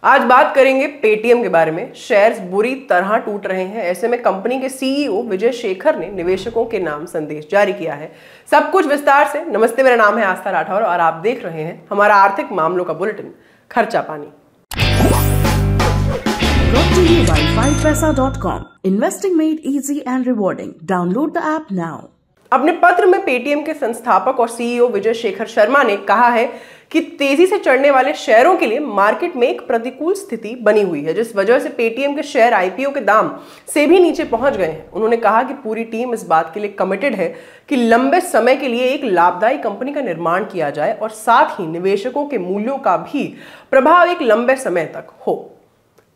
आज बात करेंगे पेटीएम के बारे में। शेयर्स बुरी तरह टूट रहे हैं। ऐसे में कंपनी के सीईओ विजय शेखर ने निवेशकों के नाम संदेश जारी किया है। सब कुछ विस्तार से। नमस्ते, मेरा नाम है आस्था राठौर और आप देख रहे हैं हमारा आर्थिक मामलों का बुलेटिन खर्चा पानी। Brought to you by 5paisa.com. Investing made easy and rewarding. Download the app now. अपने पत्र में पेटीएम के संस्थापक और सीईओ विजय शेखर शर्मा ने कहा है कि तेजी से चढ़ने वाले शेयरों के लिए मार्केट में एक प्रतिकूल स्थिति बनी हुई है, जिस वजह से पेटीएम के शेयर आईपीओ के दाम से भी नीचे पहुंच गए हैं। उन्होंने कहा कि पूरी टीम इस बात के लिए कमिटेड है कि लंबे समय के लिए एक लाभदायी कंपनी का निर्माण किया जाए और साथ ही निवेशकों के मूल्यों का भी प्रभाव एक लंबे समय तक हो।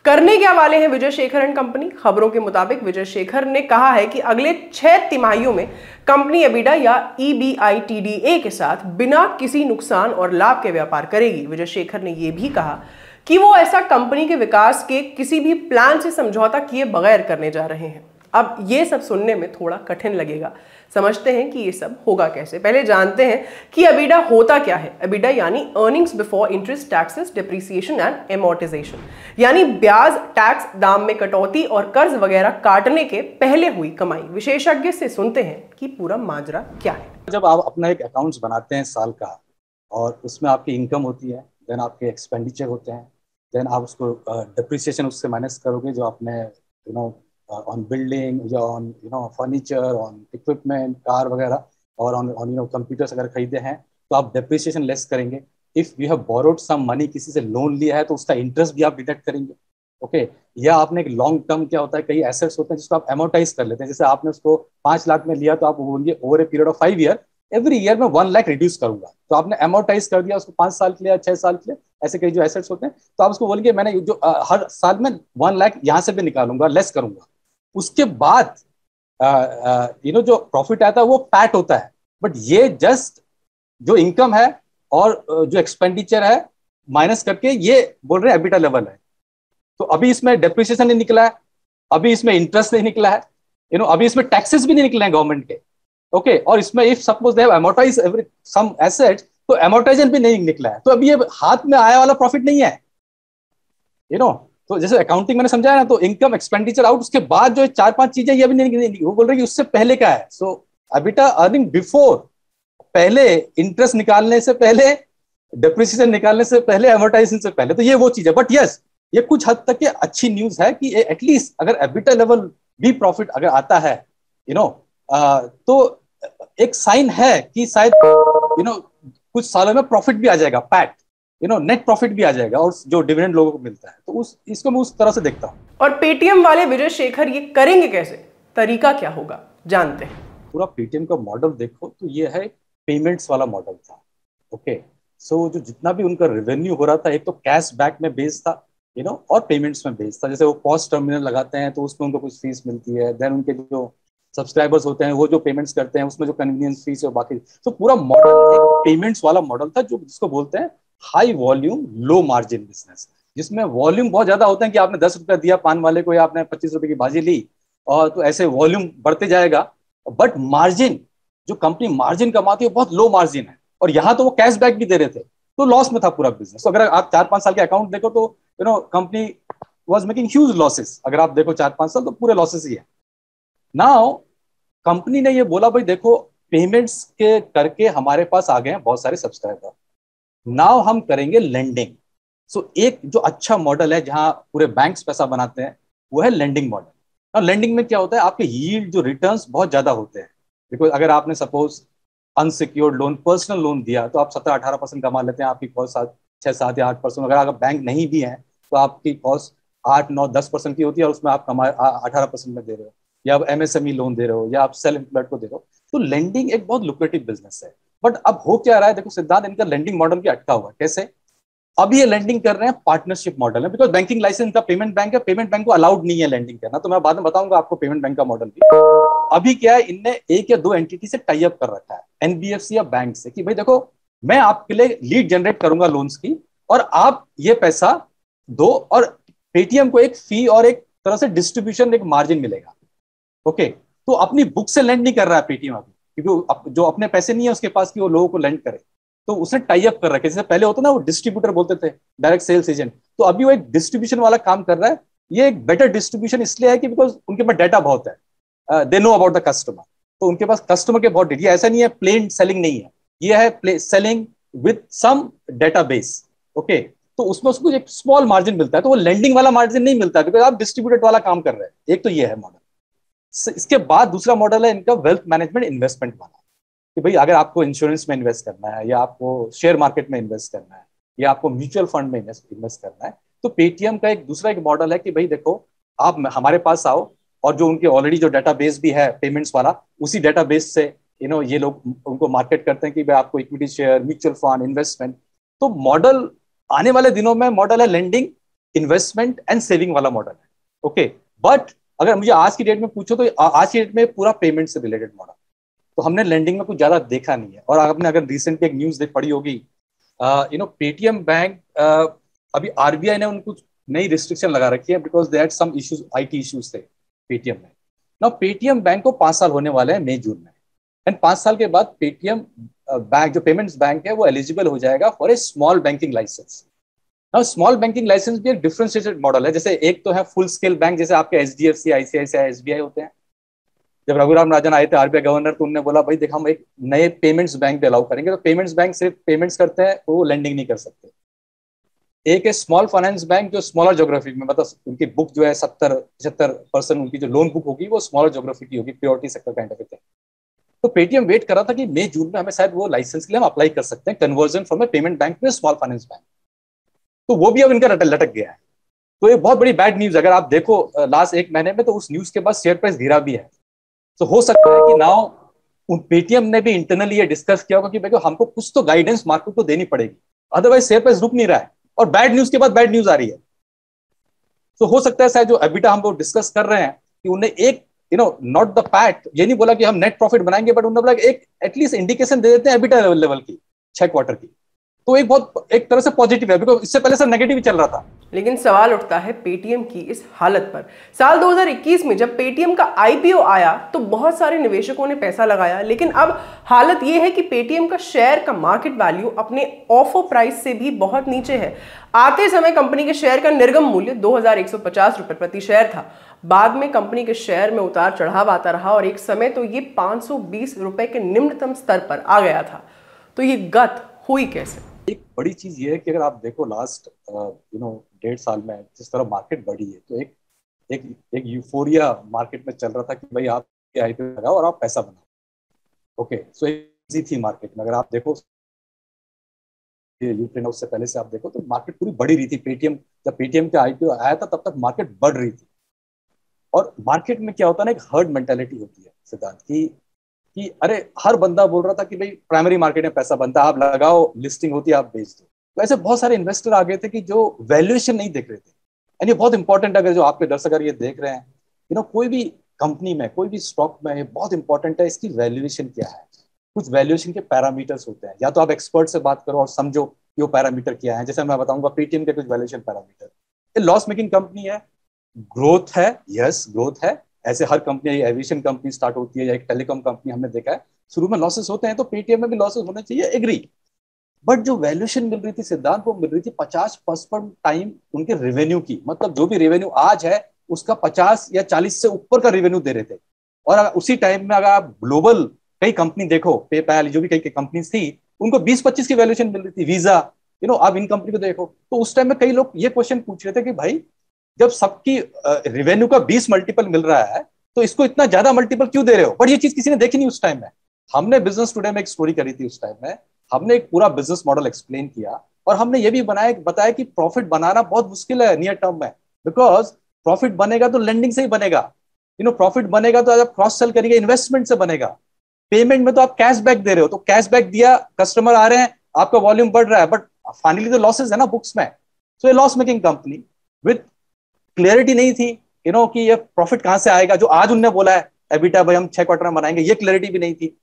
करने क्या वाले हैं विजय शेखर एंड कंपनी? खबरों के मुताबिक विजय शेखर ने कहा है कि अगले 6 तिमाहियों में कंपनी एबिडा या EBITDA के साथ बिना किसी नुकसान और लाभ के व्यापार करेगी। विजय शेखर ने यह भी कहा कि वो ऐसा कंपनी के विकास के किसी भी प्लान से समझौता किए बगैर करने जा रहे हैं। अब ये सब सुनने में थोड़ा कठिन लगेगा। समझते हैं कि ये सब होगा कैसे। पहले जानते हैं कि एबिडा होता क्या है। एबिडा यानी earnings before interest, taxes, depreciation and amortisation, यानी ब्याज, टैक्स, दाम में कटौती और कर्ज वगैरह काटने के पहले हुई कमाई। विशेषज्ञ से सुनते हैं कि पूरा माजरा क्या है। जब आप अपना एक अकाउंट्स बनाते हैं साल का और उसमें आपकी इनकम होती है, देन आपके एक्सपेंडिचर होते हैं, देन आप उसको डिप्रिसिएशन उससे माइनस करोगे जो आपने on building या on furniture, on equipment, car वगैरह, और on computers अगर खरीदे हैं तो आप depreciation लेस करेंगे। If you have borrowed some money, किसी से लोन लिया है तो उसका इंटरेस्ट भी आप डिडक्ट करेंगे। ओके, या आपने एक लॉन्ग टर्म, क्या होता है, कई एसेट्स होते हैं जिसको आप एमोर्टाइज कर लेते हैं। जैसे आपने उसको 5 लाख में लिया तो आप बोलिए over a period of 5 year every year में 1 लाख रिड्यूस करूंगा, तो आपने एमोर्टाइज कर दिया उसको 5 साल के लिए या 6 साल के लिए। ऐसे कई जो एसेट्स होते हैं तो आप उसको बोलेंगे मैंने जो हर साल में 1 लाख यहाँ से भी निकालूंगा, लेस करूंगा। उसके बाद जो प्रॉफिट आता है वो पैट होता है। बट ये जस्ट जो इनकम है और जो एक्सपेंडिचर है माइनस करके ये बोल रहे हैं एबिटा लेवल है। तो अभी इसमें डेप्रिसिएशन नहीं निकला है, अभी इसमें इंटरेस्ट नहीं निकला है, अभी इसमें टैक्सेस भी नहीं निकले हैं गवर्नमेंट के। ओके, और इसमें if suppose they have amortize every some assets तो अमोर्टाइजेशन भी नहीं निकला है। तो अभी ये हाथ में आया वाला प्रॉफिट नहीं है। तो जैसे अकाउंटिंग मैंने समझाया ना, तो इनकम, एक्सपेंडिचर आउट, उसके बाद जो 4-5 चीजें ये भी नहीं, वो बोल रहे कि उससे पहले का है। सो एबिटा अर्निंग बिफोर, पहले इंटरेस्ट निकालने से पहले, डेप्रिसिएशन निकालने से पहले, एमोर्टाइजेशन से पहले, तो ये वो चीज है। बट यस, ये कुछ हद तक ये अच्छी न्यूज है कि एटलीस्ट अगर एबिटा लेवल भी प्रॉफिट अगर आता है तो एक साइन है कि शायद कुछ सालों में प्रॉफिट भी आ जाएगा, पैट नेट प्रॉफिट भी आ जाएगा, और जो डिविडेंड लोगों को मिलता है। तो इसको मैं उस तरह से देखता हूँ। और पेटीएम वाले विजय शेखर ये करेंगे कैसे? तरीका क्या होगा, जानते हैं। पूरा पेटीएम का मॉडल देखो तो ये है पेमेंट्स वाला मॉडल था। ओके, सो जो जितना भी उनका रेवेन्यू हो रहा था, एक तो कैश बैक में बेस्ड था, और पेमेंट्स में बेस्ड था। जैसे वो पॉस टर्मिनल लगाते हैं तो उसमें उनको कुछ फीस मिलती है, देन उनके जो सब्सक्राइबर्स होते हैं वो जो पेमेंट्स करते हैं उसमें जो कन्वीनियंस फीस है बाकी। तो पूरा मॉडल एक पेमेंट्स वाला मॉडल था, जो जिसको बोलते हैं high volume low margin business, जिसमें वॉल्यूम बहुत ज्यादा होता है कि आपने 10 रुपया दिया पान वाले को या आपने 25 रुपए की भाजी ली, और तो ऐसे वॉल्यूम बढ़ते जाएगा। बट मार्जिन, जो कंपनी मार्जिन कमाती है बहुत लो मार्जिन है, और यहाँ तो वो कैश बैक भी दे रहे थे, तो लॉस में था पूरा बिजनेस। तो अगर आप 4-5 साल के अकाउंट देखो तो company was making huge losses. अगर आप देखो 4-5 साल तो पूरे लॉसेस ही है। नाउ कंपनी ने ये बोला भाई देखो, पेमेंट्स के करके हमारे पास आ गए हैं बहुत सारे सब्सक्राइबर, नाउ हम करेंगे लेंडिंग। सो एक जो अच्छा मॉडल है जहां पूरे बैंक्स पैसा बनाते हैं वो है लेंडिंग मॉडल। और लेंडिंग में क्या होता है, आपके यील्ड जो रिटर्न्स बहुत ज्यादा होते हैं। बिकॉज अगर आपने suppose unsecured loan, personal loan दिया तो आप 17-18% कमा लेते हैं, आपकी कॉस्ट 6-7 या 8%। अगर बैंक नहीं भी है तो आपकी कॉस्ट 8-9-10% की होती है, और उसमें आप कमा 18% में दे रहे हो, या आप एमएसएमई लोन दे रहे हो, या आप सेल्फ एम्प्लॉयड को दे रहे हो। तो लेंडिंग एक बहुत लुक्रेटिव बिजनेस है। बट अब हो क्या रहा है, देखो सिद्धांत, इनका लेंडिंग मॉडल भी अटका हुआ है। कैसे? अब ये लेंडिंग कर रहे हैं पार्टनरशिप मॉडल है, बिकॉज बैंकिंग लाइसेंस का पेमेंट बैंक है, पेमेंट बैंक को अलाउड नहीं है लेंडिंग करना। तो मैं बाद में बताऊंगा आपको पेमेंट बैंक का मॉडल भी। अभी क्या है, इनने 1 या 2 एंटिटी से टाई अप कर रखा है, एनबीएफसी या बैंक से, कि भाई देखो मैं आपके लिए लीड जनरेट करूंगा लोन्स की, और आप ये पैसा दो, और पेटीएम को एक फी और एक तरह से डिस्ट्रीब्यूशन, एक मार्जिन मिलेगा। ओके, तो अपनी बुक से लेंड नहीं कर रहा है पेटीएम अभी, क्योंकि जो अपने पैसे नहीं है उसके पास कि वो लोगों को लेंड करे। तो उसने टाई अप कर रखे, जैसे पहले होता ना वो डिस्ट्रीब्यूटर बोलते थे, डायरेक्ट सेल्स एजेंट, तो अभी वो एक डिस्ट्रीब्यूशन वाला काम कर रहा है। ये एक बेटर डिस्ट्रीब्यूशन इसलिए है कि बिकॉज उनके पास डाटा बहुत है, they know about the customer, तो उनके पास कस्टमर के बहुत डेटा। ऐसा नहीं है प्लेन सेलिंग नहीं है, ये है selling with some database. Okay, तो उसमें उसको एक स्मॉल मार्जिन मिलता है, तो वो लेंडिंग वाला मार्जिन नहीं मिलता बिकॉज आप डिस्ट्रीब्यूटेड वाला काम कर रहे हैं। एक तो ये है मॉडल। इसके बाद दूसरा मॉडल है इनका वेल्थ मैनेजमेंट इन्वेस्टमेंट वाला, कि भाई अगर आपको इंश्योरेंस में इन्वेस्ट करना है, या आपको शेयर मार्केट में इन्वेस्ट करना है, या आपको म्यूचुअल फंड में इन्वेस्ट करना है, तो पेटीएम का एक दूसरा एक मॉडल है कि भाई देखो आप हमारे पास आओ, और जो उनके ऑलरेडी जो डेटाबेस भी है पेमेंट्स वाला, उसी डेटाबेस से ये लोग उनको मार्केट करते हैं कि भाई आपको equity share, mutual fund, investment. तो मॉडल आने वाले दिनों में मॉडल है लेंडिंग, इन्वेस्टमेंट एंड सेविंग वाला मॉडल है। ओके, बट अगर मुझे आज की डेट में पूछो तो आज की डेट में पूरा पेमेंट से रिलेटेड मॉडल, तो हमने लेंडिंग में कुछ ज्यादा देखा नहीं है। और आपने अगर रिसेंटली एक न्यूज पढ़ी होगी, पेटीएम बैंक, अभी आरबीआई ने उनको नई रिस्ट्रिक्शन लगा रखी है because they had some issues, IT issues थे पेटीएम में। नाउ पेटीएम बैंक को 5 साल होने वाले हैं मई जून में, एंड 5 साल के बाद पेटीएम बैंक जो पेमेंट्स बैंक है वो एलिजिबल हो जाएगा for a small banking license. Now small banking license भी एक डिफरेंशिएटेड मॉडल है। जैसे एक तो है फुल स्केल बैंक, जैसे आपके एचडीएफसी, आईसीआईसीआई, एसबीआई होते हैं। जब रघुराम राजन आए थे आरबीआई गवर्नर, तो उन्होंने बोला भाई देखो हम एक नए पेमेंट्स बैंक भी अलाउ करेंगे। तो पेमेंट्स बैंक सिर्फ पेमेंट्स करते हैं, वो लेंडिंग नहीं कर सकते। एक है स्मॉल फाइनेंस बैंक जो स्मॉलर ज्योग्राफी में, मतलब उनकी बुक जो है 70-75% उनकी जो लोन बुक होगी वो स्मॉलर ज्योग्राफी की होगी, purity sector kind of thing. तो पेटीएम वेट कर रहा था कि मई जून में हमें शायद वो लाइसेंस के लिए हम अप्लाई कर सकते हैं, conversion from a payment bank to small finance bank. तो वो भी अब इनका लटक गया है। तो ये बहुत बड़ी बैड न्यूज। अगर आप देखो लास्ट 1 महीने में, तो उस न्यूज के बाद शेयर प्राइस गिरा भी है। तो हो सकता है कि नाउ पेटीएम ने भी इंटरनली ये डिस्कस किया होगा कि देखो हमको कुछ तो गाइडेंस मार्केट को देनी पड़ेगी, अदरवाइज शेयर प्राइस रुक नहीं रहा है और बैड न्यूज के बाद बैड न्यूज आ रही है। तो हो सकता है शायद जो एबिटा हम लोग डिस्कस कर रहे हैं कि उन्हें एक नॉट द पैट, ये नहीं बोला कि हम नेट प्रॉफिट बनाएंगे, बट उन्होंने बोला एक एटलीस्ट इंडिकेशन दे देते हैं एबिटा लेवल की 6 क्वार्टर की। तो एक बहुत एक तरह से पॉजिटिव है, बिकॉज इससे पहले सब नेगेटिव ही चल रहा था। लेकिन सवाल उठता है पेटीएम की इस हालत पर। साल 2021 में जब पेटीएम का आईपीओ आया तो बहुत सारे निवेशकों ने पैसा लगाया, लेकिन अब हालत यह है कि पेटीएम का शेयर का मार्केट वैल्यू अपने ऑफर प्राइस से भी बहुत नीचे है। आते समय कंपनी के शेयर का निर्गम मूल्य 2150 रुपए प्रति शेयर था। बाद में कंपनी के शेयर में उतार चढ़ाव आता रहा और एक समय तो ये 520 रुपए के निम्नतम स्तर पर आ गया था। तो ये गत हुई कैसे? एक बड़ी चीज ये है कि अगर आप देखो लास्ट 1.5 साल में जिस तरह मार्केट बढ़ी है, तो एक यूफोरिया मार्केट में चल रहा था कि भाई आप आईपीओ लगाओ और आप पैसा बनाओ। ओके, सो इजी थी मार्केट में। अगर आप देखो यूक्रेन उससे पहले से आप देखो तो मार्केट पूरी बढ़ी रही थी। पेटीएम जब पेटीएम का आईपीओ आया था तब तक मार्केट बढ़ रही थी। और मार्केट में क्या होता है ना, एक हर्ड मेंटालिटी होती है सिद्धांत कि अरे हर बंदा बोल रहा था कि भाई प्राइमरी मार्केट में पैसा बनता है, आप लगाओ, लिस्टिंग होती है, आप बेच दो। तो ऐसे बहुत सारे इन्वेस्टर आ गए थे कि जो वैल्यूएशन नहीं देख रहे थे। एंड ये बहुत इंपॉर्टेंट, अगर जो आपके दर्शक अगर ये देख रहे हैं, कोई भी कंपनी में, कोई भी स्टॉक में, ये बहुत इंपॉर्टेंट है इसकी वैल्यूएशन क्या है। कुछ वैल्यूएशन के पैरामीटर्स होते हैं, या तो आप एक्सपर्ट से बात करो और समझो कि वो पैरामीटर क्या है। जैसे मैं बताऊंगा पेटीएम के कुछ वैल्यूएशन पैरामीटर। ये लॉस मेकिंग कंपनी है, ग्रोथ है, यस ग्रोथ है। ऐसे हर कंपनी, एविएशन कंपनी स्टार्ट होती है या एक टेलीकॉम कंपनी हमने देखा है शुरू में लॉसेस होते हैं, तो पेटीएम में भी लॉसेस होने चाहिए, एग्री। बट जो वैल्यूएशन मिल रही थी सिद्धांत, वो मिल रही थी 50% टाइम उनके रेवेन्यू की। मतलब जो भी रेवेन्यू आज है उसका 50 या 40 से ऊपर का रेवेन्यू दे रहे थे। और अगर उसी टाइम में अगर आप ग्लोबल कई कंपनी देखो, पेपैल, जो भी कई कंपनी थी, उनको 20-25 की वैल्यूएशन मिल रही थी, वीजा, आप इन कंपनी को देखो। तो उस टाइम में कई लोग ये क्वेश्चन पूछ रहे थे कि भाई जब सबकी रेवेन्यू का 20 मल्टीपल मिल रहा है तो इसको इतना ज्यादा मल्टीपल क्यों दे रहे हो। बट ये चीज किसी ने देखी नहीं उस टाइम में। हमने बिजनेस टुडे में एक स्टोरी करी थी, उस टाइम में हमने एक पूरा बिजनेस मॉडल एक्सप्लेन किया, और हमने ये भी बताया कि प्रॉफिट बनाना बहुत मुश्किल है नियर टर्म में, बिकॉज प्रॉफिट बनेगा तो लेंडिंग से ही बनेगा। प्रॉफिट बनेगा तो आप क्रॉस सेल करिए, इन्वेस्टमेंट से बनेगा। पेमेंट में तो आप कैशबैक दे रहे हो, तो कैशबैक दिया, कस्टमर आ रहे हैं, आपका वॉल्यूम बढ़ रहा है, बट फाइनली तो लॉसेज है ना बुक्स में। सो ये loss making company with clarity नहीं थी कि ये प्रॉफिट कहां से आएगा। जो आज उन्होंने बोला है एबिटा भाई हम 6 क्वार्टर में बनाएंगे, ये क्लियरिटी भी नहीं थी।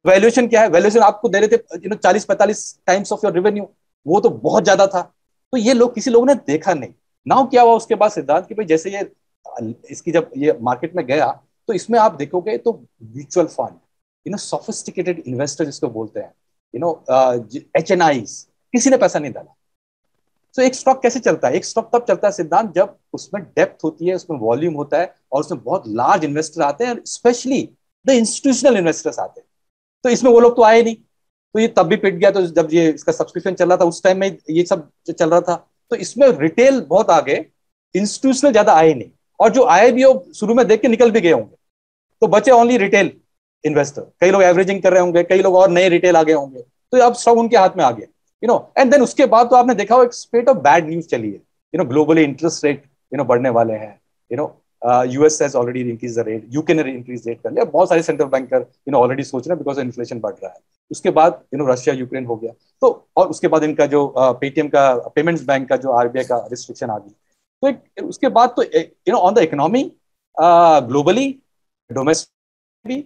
वैल्यूएशन क्या है, वैल्यूएशन आपको दे रहे थे 40-45 टाइम्स ऑफ योर रेवेन्यू, वो तो बहुत ज्यादा था। तो ये लोग, किसी लोगों ने देखा नहीं। नाउ क्या हुआ उसके बाद सिद्धांत कि भाई जैसे ये इसकी जब ये मार्केट में गया, तो इसमें आप देखोगे तो म्यूचुअल फंड, सोफिस्टिकेटेड इन्वेस्टर जिसको बोलते हैं, HNIs, किसी ने पैसा नहीं डाला। तो एक स्टॉक कैसे चलता है? एक स्टॉक तब चलता है सिद्धांत जब उसमें डेप्थ होती है, उसमें वॉल्यूम होता है और उसमें बहुत लार्ज इन्वेस्टर आते हैं, स्पेशली द इंस्टीट्यूशनल इन्वेस्टर्स आते हैं। तो इसमें वो लोग तो आए नहीं, तो ये तब भी पिट गया। तो जब ये इसका सब्सक्रिप्शन चल रहा था उस टाइम में ये सब चल रहा था, तो इसमें रिटेल बहुत आगे, इंस्टीट्यूशनल ज्यादा आए नहीं, और जो आए भी हो शुरू में देख के निकल भी गए होंगे, तो बचे ओनली रिटेल इन्वेस्टर। कई लोग एवरेजिंग कर रहे होंगे, कई लोग और नए रिटेल आ गए होंगे, तो अब स्टॉक उनके हाथ में आ गया, एंड देन उसके बाद तो आपने देखा हो एक स्पेट ऑफ बैड न्यूज चली है। ग्लोबली इंटरेस्ट रेट बढ़ने वाले हैं, US has already increase the rate, UK ने इंक्रीज रेट कर लिया, बहुत सारे सेंट्रल बैंकर ऑलरेडी सोच रहे हैं बिकॉज इन्फ्लेशन बढ़ रहा है। उसके बाद रशिया यूक्रेन हो गया, तो और उसके बाद इनका जो पेटीएम का पेमेंट्स बैंक का जो RBI का रिस्ट्रिक्शन आ गई, तो उसके बाद तो on the economy globally, domestic भी,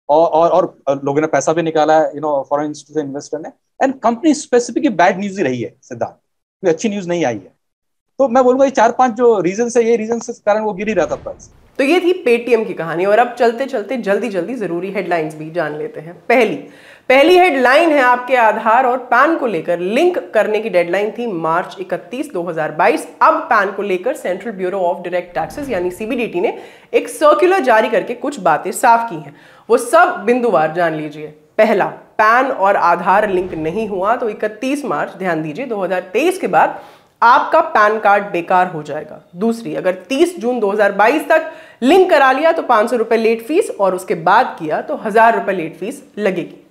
और लोगों ने पैसा भी निकाला है, फॉरेन इंस्टीट्यूशन इन्वेस्टर ने, and company specific bad news ही रही है सिद्धांत, कोई अच्छी न्यूज नहीं आई है। तो मैं बोलूंगा ये 4-5 जो रीजन है, ये रीजन के कारण वो गिर ही रहा था प्राइस। तो ये थी पेटीएम की कहानी, और अब चलते चलते जल्दी जरूरी हेडलाइंस भी जान लेते हैं। पहली हेडलाइन है, आपके आधार और पैन को लेकर लिंक करने की डेडलाइन थी मार्च 31, 2022। अब पैन को लेकर central bureau of direct taxes यानी CBDT ने एक सर्कुलर जारी करके कुछ बातें साफ की हैं, वो सब बिंदुवार जान लीजिए। पहला, पैन और आधार लिंक नहीं हुआ तो 31 मार्च, ध्यान दीजिए, 2023 के बाद आपका पैन कार्ड बेकार हो जाएगा। दूसरी, अगर 30 जून 2022 तक लिंक करा लिया तो 500 रुपए लेट फीस, और उसके बाद किया तो 1000 रुपए लेट फीस लगेगी।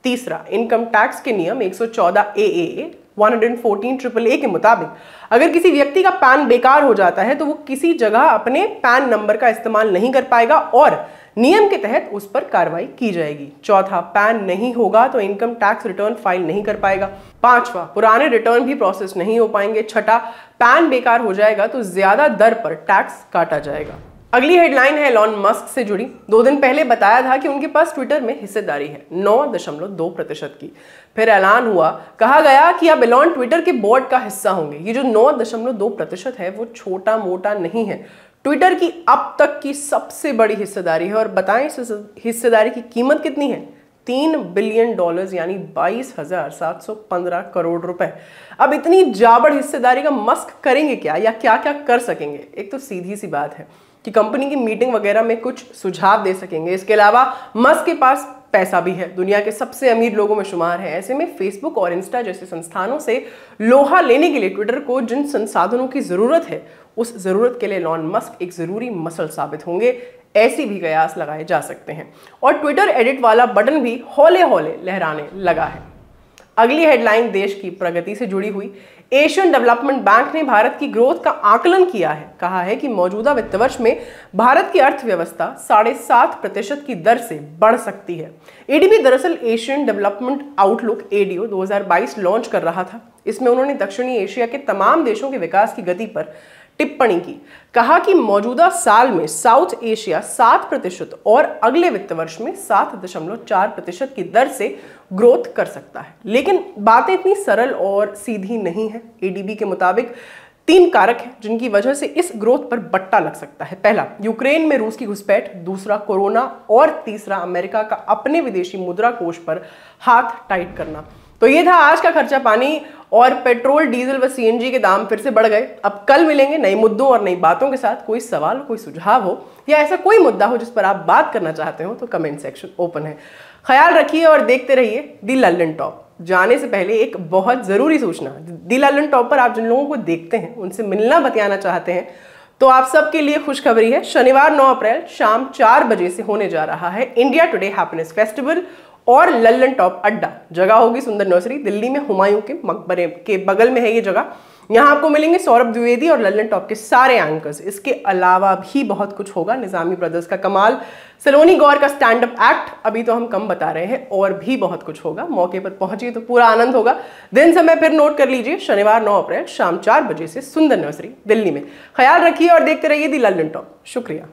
तीसरा, इनकम टैक्स के नियम 114 AAA 114 AAA के मुताबिक अगर किसी व्यक्ति का पैन बेकार हो जाता है तो वो किसी जगह अपने पैन नंबर का इस्तेमाल नहीं कर पाएगा और नियम के तहत उस पर कार्रवाई की जाएगी। चौथा, पैन नहीं होगा तो इनकम टैक्स रिटर्न फाइल नहीं कर पाएगा। पांचवा, पुराने रिटर्न भी प्रोसेस नहीं हो पाएंगे। छठा, पैन बेकार हो जाएगा तो ज्यादा दर पर टैक्स काटा जाएगा। अगली हेडलाइन है एलॉन मस्क से जुड़ी। 2 दिन पहले बताया था कि उनके पास ट्विटर में हिस्सेदारी है 9.2% की। फिर ऐलान हुआ, कहा गया कि अब एलॉन ट्विटर के बोर्ड का हिस्सा होंगे। ये जो 9.2% है वो छोटा मोटा नहीं है, ट्विटर की अब तक की सबसे बड़ी हिस्सेदारी है। और बताएं इस हिस्सेदारी की कीमत कितनी है? $3 बिलियन यानी 22,715 करोड़ रुपए। अब इतनी जाबड़ हिस्सेदारी का मस्क करेंगे क्या, या क्या क्या कर सकेंगे? एक तो सीधी सी बात है कि कंपनी की मीटिंग वगैरह में कुछ सुझाव दे सकेंगे। इसके अलावा मस्क के पास पैसा भी है, दुनिया के सबसे अमीर लोगों में शुमार है। ऐसे में फेसबुक और इंस्टा जैसे संस्थानों से लोहा लेने के लिए ट्विटर को जिन संसाधनों की जरूरत है, उस जरूरत के लिए एलॉन मस्क एक जरूरी मसल साबित होंगे, ऐसी भी कयास लगाए जा सकते हैं। और ट्विटर एडिट वाला बटन भी हौले हौले लहराने लगा है। अगली हेडलाइन देश की प्रगति से जुड़ी हुई। एशियन डेवलपमेंट बैंक ने भारत की ग्रोथ का आकलन किया है। कहा है कि मौजूदा वित्त वर्ष में भारत की अर्थव्यवस्था 7.5% की दर से बढ़ सकती है। एडीबी दरअसल Asian development outlook ADO 2022 launch कर रहा था। इसमें उन्होंने दक्षिणी एशिया के तमाम देशों के विकास की गति पर टिप्पणी की। कहा कि मौजूदा साल में साउथ एशिया 7% और अगले वित्त वर्ष में 7.4% की दर से ग्रोथ कर सकता है। लेकिन बातें इतनी सरल और सीधी नहीं है। एडीबी के मुताबिक 3 कारक हैं जिनकी वजह से इस ग्रोथ पर बट्टा लग सकता है। पहला, यूक्रेन में रूस की घुसपैठ। दूसरा, कोरोना। और तीसरा, अमेरिका का अपने विदेशी मुद्रा कोष पर हाथ टाइट करना। तो ये था आज का खर्चा पानी। और पेट्रोल, डीजल व CNG के दाम फिर से बढ़ गए। अब कल मिलेंगे नए मुद्दों और नई बातों के साथ। कोई सवाल, कोई सुझाव हो या ऐसा कोई मुद्दा हो जिस पर आप बात करना चाहते हो तो कमेंट सेक्शन ओपन है। ख्याल रखिए और देखते रहिए दी लल्लन टॉप। जाने से पहले एक बहुत जरूरी सूचना, दी लल्लन टॉप पर आप जिन लोगों को देखते हैं, उनसे मिलना बतियाना चाहते हैं, तो आप सबके लिए खुशखबरी है। शनिवार 9 अप्रैल शाम 4 बजे से होने जा रहा है इंडिया टुडे हैप्पीनेस फेस्टिवल और लल्लन टॉप अड्डा। जगह होगी सुंदर नर्सरी, दिल्ली में हुमायूं के मकबरे के बगल में है ये जगह। यहाँ आपको मिलेंगे सौरभ द्विवेदी और लल्लन टॉप के सारे एंकर्स। इसके अलावा भी बहुत कुछ होगा। निजामी ब्रदर्स का कमाल, सलोनी गौर का स्टैंड अप एक्ट, अभी तो हम कम बता रहे हैं, और भी बहुत कुछ होगा। मौके पर पहुंचिए तो पूरा आनंद होगा। दिन समय फिर नोट कर लीजिए, शनिवार 9 अप्रैल शाम 4 बजे से सुंदर नर्सरी दिल्ली में। ख्याल रखिए और देखते रहिए दी लल्लन टॉप। शुक्रिया।